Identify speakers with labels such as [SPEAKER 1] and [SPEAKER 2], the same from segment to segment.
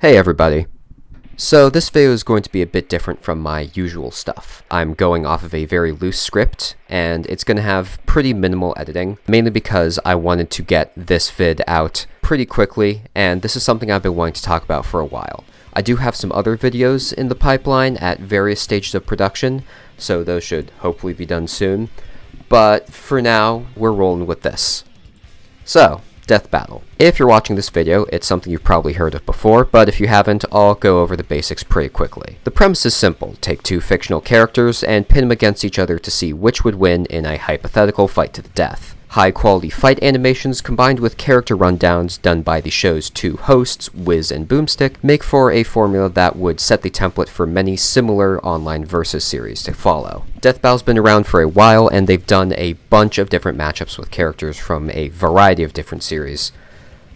[SPEAKER 1] Hey everybody. So this video is going to be a bit different from my usual stuff. I'm going off of a very loose script, and it's going to have pretty minimal editing, mainly because I wanted to get this vid out pretty quickly, and this is something I've been wanting to talk about for a while. I do have some other videos in the pipeline at various stages of production, so those should hopefully be done soon, but for now, we're rolling with this. So, Death Battle. If you're watching this video, it's something you've probably heard of before, but if you haven't, I'll go over the basics pretty quickly. The premise is simple. Take two fictional characters and pin them against each other to see which would win in a hypothetical fight to the death. High-quality fight animations combined with character rundowns done by the show's two hosts, Wiz and Boomstick, make for a formula that would set the template for many similar online versus series to follow. Death Battle's been around for a while, and they've done a bunch of different matchups with characters from a variety of different series.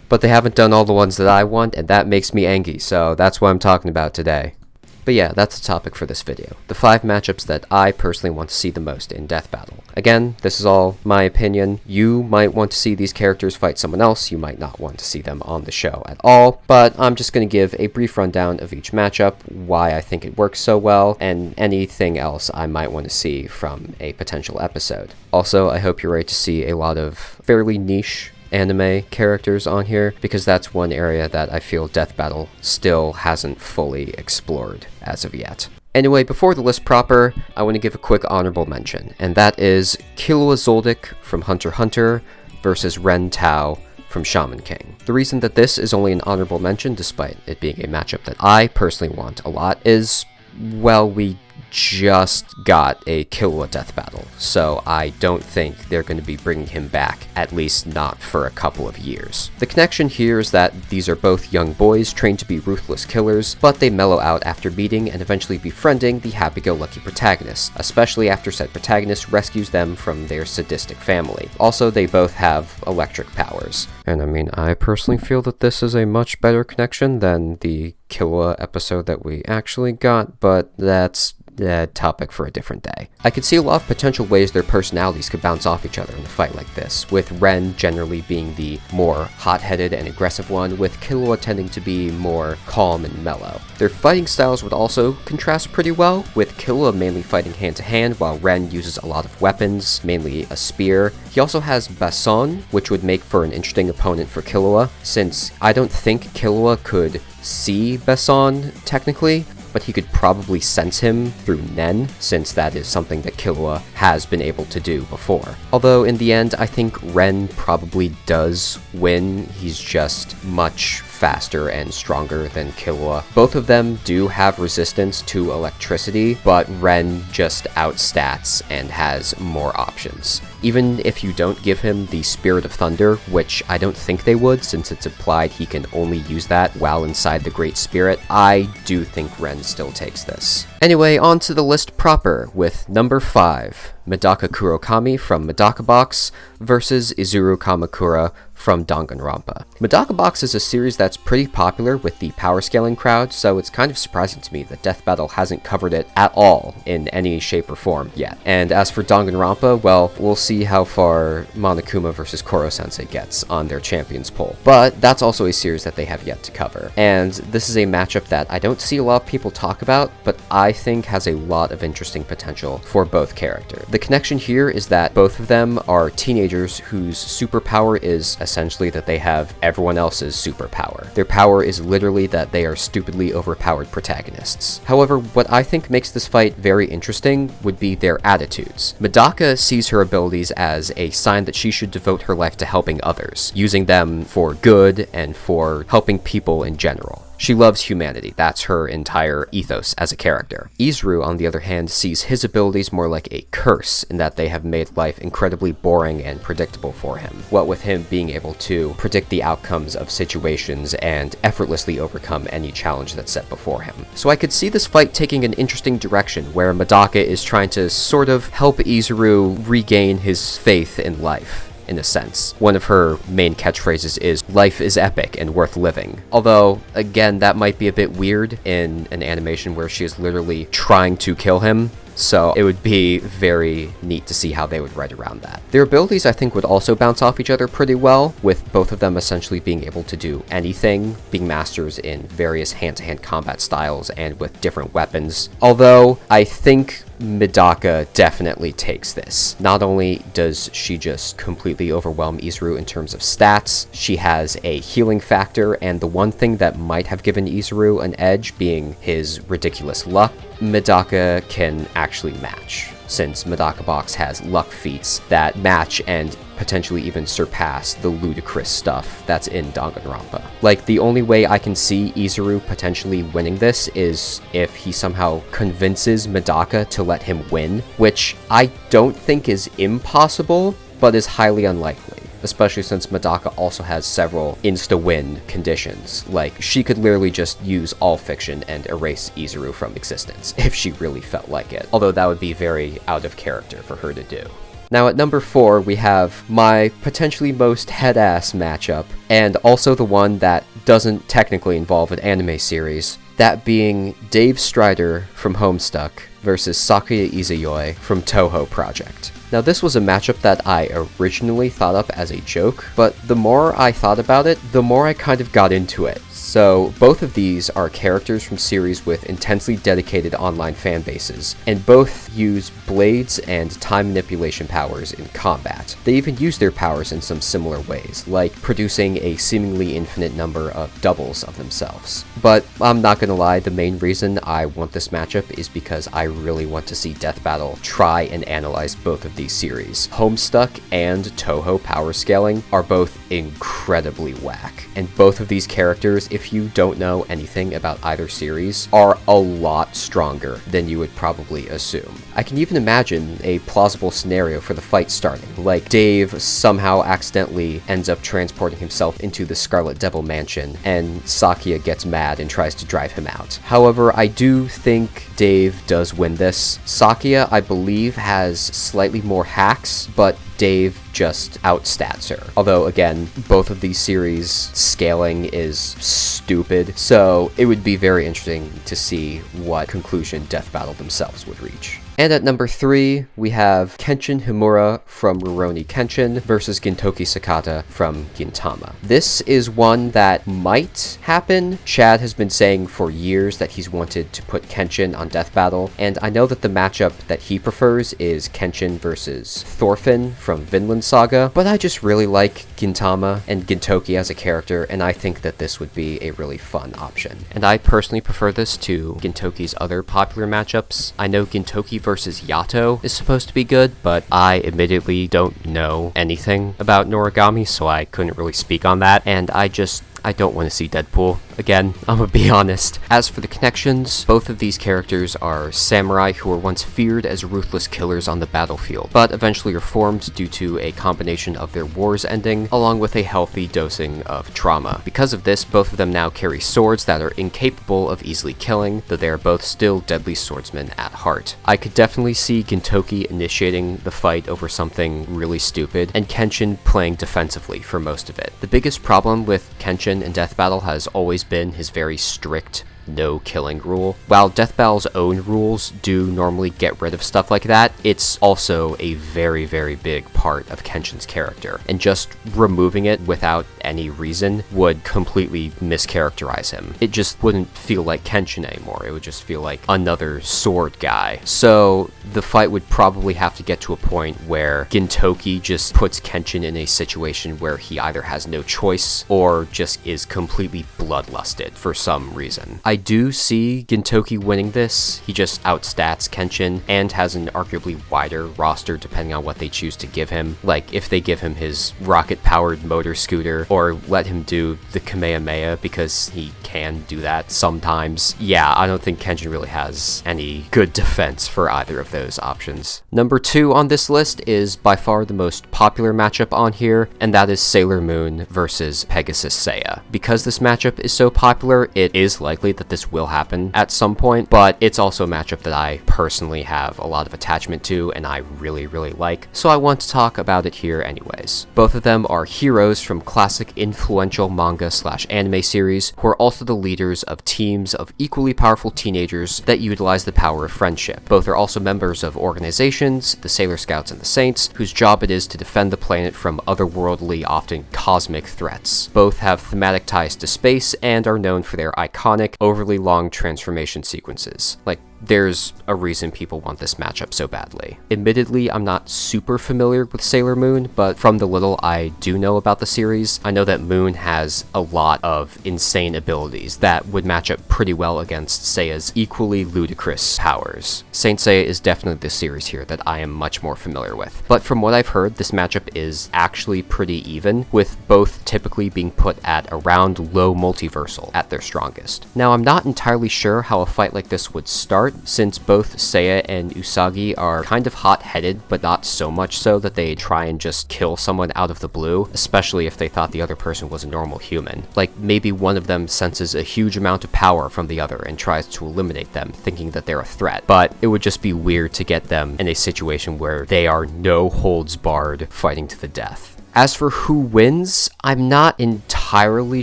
[SPEAKER 1] But they haven't done all the ones that I want, and that makes me angry, so that's what I'm talking about today. But yeah, that's the topic for this video. The 5 matchups that I personally want to see the most in Death Battle. Again, this is all my opinion. You might want to see these characters fight someone else, you might not want to see them on the show at all, but I'm just going to give a brief rundown of each matchup, why I think it works so well, and anything else I might want to see from a potential episode. Also, I hope you're ready to see a lot of fairly niche anime characters on here, because that's one area that I feel Death Battle still hasn't fully explored as of yet. Anyway, before the list proper, I want to give a quick honorable mention, and that is Killua Zoldyck from Hunter x Hunter versus Ren Tao from Shaman King. The reason that this is only an honorable mention, despite it being a matchup that I personally want a lot, is, well, we just got a Killua Death Battle, so I don't think they're going to be bringing him back, at least not for a couple of years. The connection here is that these are both young boys trained to be ruthless killers, but they mellow out after meeting and eventually befriending the happy-go-lucky protagonist, especially after said protagonist rescues them from their sadistic family. Also, they both have electric powers. And I mean, I personally feel that this is a much better connection than the Killua episode that we actually got, but that's a topic for a different day. I could see a lot of potential ways their personalities could bounce off each other in a fight like this, with Ren generally being the more hot-headed and aggressive one, with Killua tending to be more calm and mellow. Their fighting styles would also contrast pretty well, with Killua mainly fighting hand-to-hand, while Ren uses a lot of weapons, mainly a spear. He also has Basson, which would make for an interesting opponent for Killua, since I don't think Killua could see Basson technically, but he could probably sense him through Nen, since that is something that Killua has been able to do before. Although in the end, I think Ren probably does win. He's just much faster and stronger than Killua. Both of them do have resistance to electricity, but Ren just outstats and has more options. Even if you don't give him the Spirit of Thunder, which I don't think they would, since it's implied he can only use that while inside the Great Spirit, I do think Ren still takes this. Anyway, on to the list proper, with number 5, Medaka Kurokami from Medaka Box versus Izuru Kamakura from Danganronpa. Medaka Box is a series that's pretty popular with the power scaling crowd, so it's kind of surprising to me that Death Battle hasn't covered it at all in any shape or form yet. And as for Danganronpa, well, we'll see how far Monokuma versus Koro-sensei gets on their champions poll. But that's also a series that they have yet to cover. And this is a matchup that I don't see a lot of people talk about, but I think has a lot of interesting potential for both characters. The connection here is that both of them are teenagers whose superpower is essentially that they have everyone else's superpower. Their power is literally that they are stupidly overpowered protagonists. However, what I think makes this fight very interesting would be their attitudes. Medaka sees her abilities as a sign that she should devote her life to helping others, using them for good and for helping people in general. She loves humanity, that's her entire ethos as a character. Izuru, on the other hand, sees his abilities more like a curse, in that they have made life incredibly boring and predictable for him, what with him being able to predict the outcomes of situations and effortlessly overcome any challenge that's set before him. So I could see this fight taking an interesting direction, where Medaka is trying to sort of help Izuru regain his faith in life, in a sense. One of her main catchphrases is, "Life is epic and worth living." Although, again, that might be a bit weird in an animation where she is literally trying to kill him. So it would be very neat to see how they would write around that. Their abilities, I think, would also bounce off each other pretty well, with both of them essentially being able to do anything, being masters in various hand-to-hand combat styles and with different weapons. Although, I think Medaka definitely takes this. Not only does she just completely overwhelm Izuru in terms of stats, she has a healing factor, and the one thing that might have given Izuru an edge being his ridiculous luck, Medaka can actually match, since Medaka Box has luck feats that match and potentially even surpass the ludicrous stuff that's in Danganronpa. Like, the only way I can see Izuru potentially winning this is if he somehow convinces Medaka to let him win, which I don't think is impossible, but is highly unlikely. Especially since Medaka also has several insta-win conditions. Like, she could literally just use all fiction and erase Izuru from existence if she really felt like it. Although that would be very out of character for her to do. Now at number 4, we have my potentially most head-ass matchup, and also the one that doesn't technically involve an anime series, that being Dave Strider from Homestuck versus Sakuya Izayoi from Touhou Project. Now this was a matchup that I originally thought up as a joke, but the more I thought about it, the more I kind of got into it. So both of these are characters from series with intensely dedicated online fan bases, and both use blades and time manipulation powers in combat. They even use their powers in some similar ways, like producing a seemingly infinite number of doubles of themselves. But I'm not gonna lie, the main reason I want this matchup is because I really want to see Death Battle try and analyze both of these series. Homestuck and Touhou power scaling are both incredibly whack, and both of these characters, if you don't know anything about either series, are a lot stronger than you would probably assume. I can even imagine a plausible scenario for the fight starting, like Dave somehow accidentally ends up transporting himself into the Scarlet Devil mansion, and Sakuya gets mad and tries to drive him out. However, I do think Dave does win this. Sakuya, I believe, has slightly more hacks, but Dave just outstats her. Although, again, both of these series scaling is stupid, so it would be very interesting to see what conclusion Death Battle themselves would reach. And at number 3, we have Kenshin Himura from Rurouni Kenshin versus Gintoki Sakata from Gintama. This is one that might happen. Chad has been saying for years that he's wanted to put Kenshin on Death Battle, and I know that the matchup that he prefers is Kenshin versus Thorfinn from Vinland Saga, but I just really like Gintama and Gintoki as a character, and I think that this would be a really fun option. And I personally prefer this to Gintoki's other popular matchups. I know Gintoki versus Yato is supposed to be good, but I admittedly don't know anything about Noragami, so I couldn't really speak on that, and I don't want to see Deadpool again, I'm gonna be honest. As for the connections, both of these characters are samurai who were once feared as ruthless killers on the battlefield, but eventually reformed due to a combination of their wars ending, along with a healthy dosing of trauma. Because of this, both of them now carry swords that are incapable of easily killing, though they are both still deadly swordsmen at heart. I could definitely see Gintoki initiating the fight over something really stupid, and Kenshin playing defensively for most of it. The biggest problem with Kenshin in Death Battle has always been his very strict no killing rule. While Death Battle's own rules do normally get rid of stuff like that, it's also a very, very big part of Kenshin's character, and just removing it without any reason would completely mischaracterize him. It just wouldn't feel like Kenshin anymore, it would just feel like another sword guy. So the fight would probably have to get to a point where Gintoki just puts Kenshin in a situation where he either has no choice or just is completely bloodlusted for some reason. I do see Gintoki winning this. He just outstats Kenshin and has an arguably wider roster depending on what they choose to give him. Like, if they give him his rocket-powered motor scooter or let him do the Kamehameha because he can do that sometimes. Yeah, I don't think Kenshin really has any good defense for either of those options. Number 2 on this list is by far the most popular matchup on here, and that is Sailor Moon versus Pegasus Seiya. Because this matchup is so popular, it is likely that this will happen at some point, but it's also a matchup that I personally have a lot of attachment to and I really, really like, so I want to talk about it here anyways. Both of them are heroes from classic influential manga/anime series who are also the leaders of teams of equally powerful teenagers that utilize the power of friendship. Both are also members of organizations, the Sailor Scouts and the Saints, whose job it is to defend the planet from otherworldly, often cosmic threats. Both have thematic ties to space and are known for their iconic, overly long transformation sequences. Like, there's a reason people want this matchup so badly. Admittedly, I'm not super familiar with Sailor Moon, but from the little I do know about the series, I know that Moon has a lot of insane abilities that would match up pretty well against Seiya's equally ludicrous powers. Saint Seiya is definitely the series here that I am much more familiar with, but from what I've heard, this matchup is actually pretty even, with both typically being put at around low multiversal at their strongest. Now, I'm not entirely sure how a fight like this would start, since both Seiya and Usagi are kind of hot-headed, but not so much so that they try and just kill someone out of the blue, especially if they thought the other person was a normal human. Like, maybe one of them senses a huge amount of power from the other and tries to eliminate them, thinking that they're a threat, but it would just be weird to get them in a situation where they are no holds barred fighting to the death. As for who wins, I'm not entirely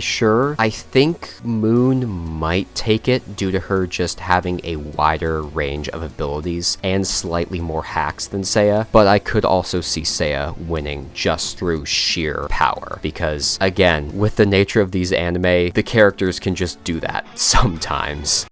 [SPEAKER 1] sure. I think Moon might take it due to her just having a wider range of abilities and slightly more hacks than Seiya, but I could also see Seiya winning just through sheer power, because again, with the nature of these anime, the characters can just do that sometimes.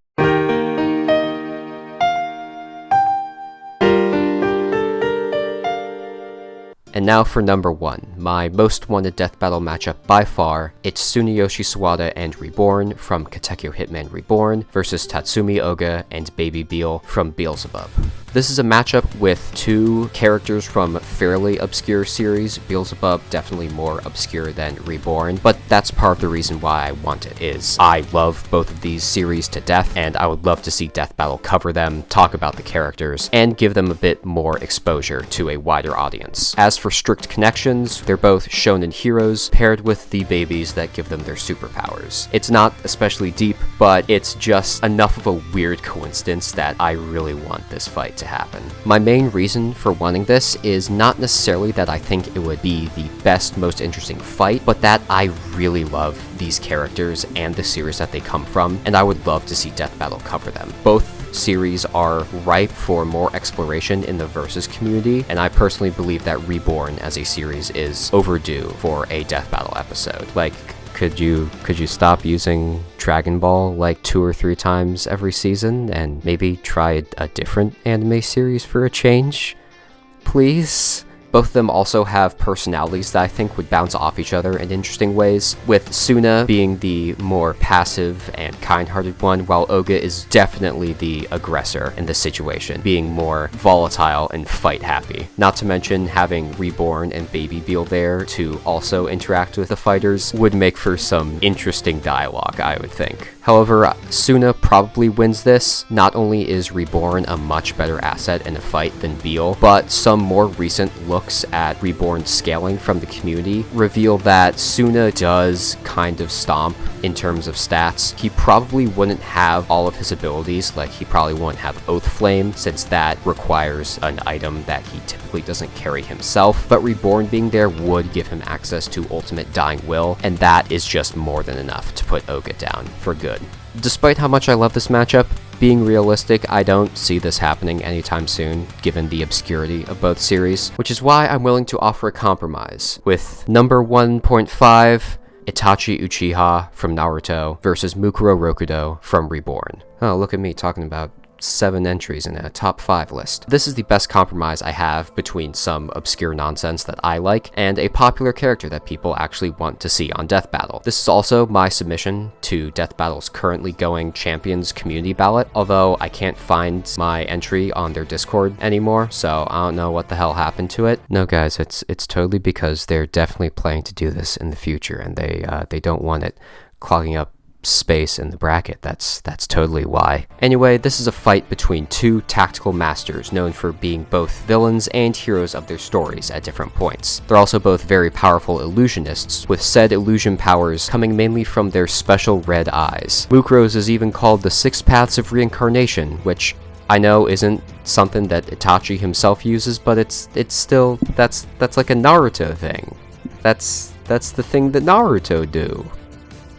[SPEAKER 1] And now for number 1, my most wanted death battle matchup by far. It's Tsuneyoshi Sawada and Reborn from Katekyo Hitman Reborn versus Tatsumi Oga and Baby Beal from Beelzebub. This is a matchup with two characters from fairly obscure series. Beelzebub definitely more obscure than Reborn, but that's part of the reason why I want it, is I love both of these series to death, and I would love to see Death Battle cover them, talk about the characters, and give them a bit more exposure to a wider audience. As for strict connections, they're both shonen heroes paired with the babies that give them their superpowers. It's not especially deep, but it's just enough of a weird coincidence that I really want this fight to happen. My main reason for wanting this is not necessarily that I think it would be the best, most interesting fight, but that I really love these characters and the series that they come from, and I would love to see Death Battle cover them. Both series are ripe for more exploration in the Versus community, and I personally believe that Reborn as a series is overdue for a Death Battle episode. Like, could you stop using Dragon Ball like 2 or 3 times every season and maybe try a different anime series for a change? Please? Both of them also have personalities that I think would bounce off each other in interesting ways, with Suna being the more passive and kind-hearted one, while Oga is definitely the aggressor in this situation, being more volatile and fight-happy. Not to mention, having Reborn and Baby Beal there to also interact with the fighters would make for some interesting dialogue, I would think. However, Suna probably wins this. Not only is Reborn a much better asset in a fight than Beal, but some more recent looks at Reborn's scaling from the community reveal that Suna does kind of stomp in terms of stats. He probably wouldn't have all of his abilities, like he probably wouldn't have Oath Flame, since that requires an item that he typically doesn't carry himself, but Reborn being there would give him access to Ultimate Dying Will, and that is just more than enough to put Oga down for good. Despite how much I love this matchup, being realistic, I don't see this happening anytime soon, given the obscurity of both series, which is why I'm willing to offer a compromise, with number 1.5, Itachi Uchiha from Naruto versus Mukuro Rokudo from Reborn. Oh, look at me talking about 7 entries in a top 5 list. This is the best compromise I have between some obscure nonsense that I like and a popular character that people actually want to see on Death Battle. This is also my submission to Death Battle's currently going Champions community ballot, although I can't find my entry on their Discord anymore, so I don't know what the hell happened to it. No guys, it's totally because they're definitely planning to do this in the future, and they don't want it clogging up space in the bracket. That's totally why. Anyway, this is a fight between two tactical masters known for being both villains and heroes of their stories at different points. They're also both very powerful illusionists, with said illusion powers coming mainly from their special red eyes. Mukro's is even called the Six Paths of Reincarnation, which I know isn't something that Itachi himself uses, but it's still, that's like a Naruto thing. That's the thing that Naruto do.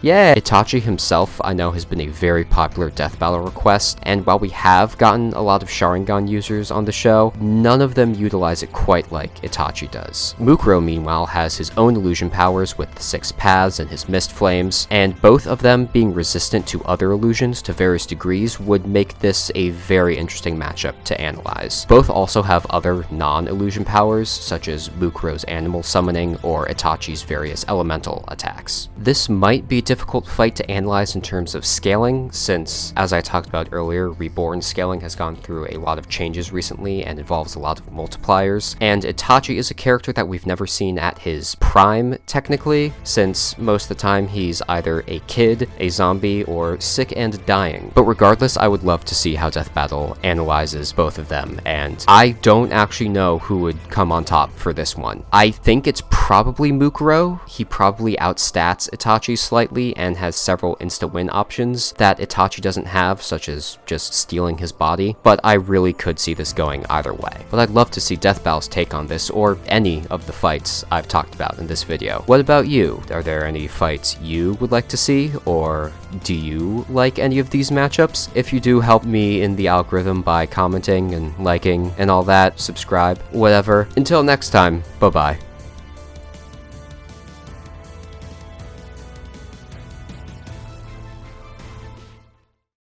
[SPEAKER 1] Yeah, Itachi himself, I know, has been a very popular death battle request, and while we have gotten a lot of Sharingan users on the show, none of them utilize it quite like Itachi does. Mukro, meanwhile, has his own illusion powers with the Six Paths and his Mist Flames, and both of them being resistant to other illusions to various degrees would make this a very interesting matchup to analyze. Both also have other non-illusion powers, such as Mukro's animal summoning or Itachi's various elemental attacks. This might be a difficult fight to analyze in terms of scaling, since, as I talked about earlier, Reborn scaling has gone through a lot of changes recently and involves a lot of multipliers, and Itachi is a character that we've never seen at his prime, technically, since most of the time he's either a kid, a zombie, or sick and dying. But regardless, I would love to see how Death Battle analyzes both of them, and I don't actually know who would come on top for this one. I think it's probably Mukro. He probably outstats Itachi slightly and has several insta-win options that Itachi doesn't have, such as just stealing his body, but I really could see this going either way. But I'd love to see Death Battle's take on this, or any of the fights I've talked about in this video. What about you? Are there any fights you would like to see, or do you like any of these matchups? If you do, help me in the algorithm by commenting and liking and all that, subscribe, whatever. Until next time, bye-bye.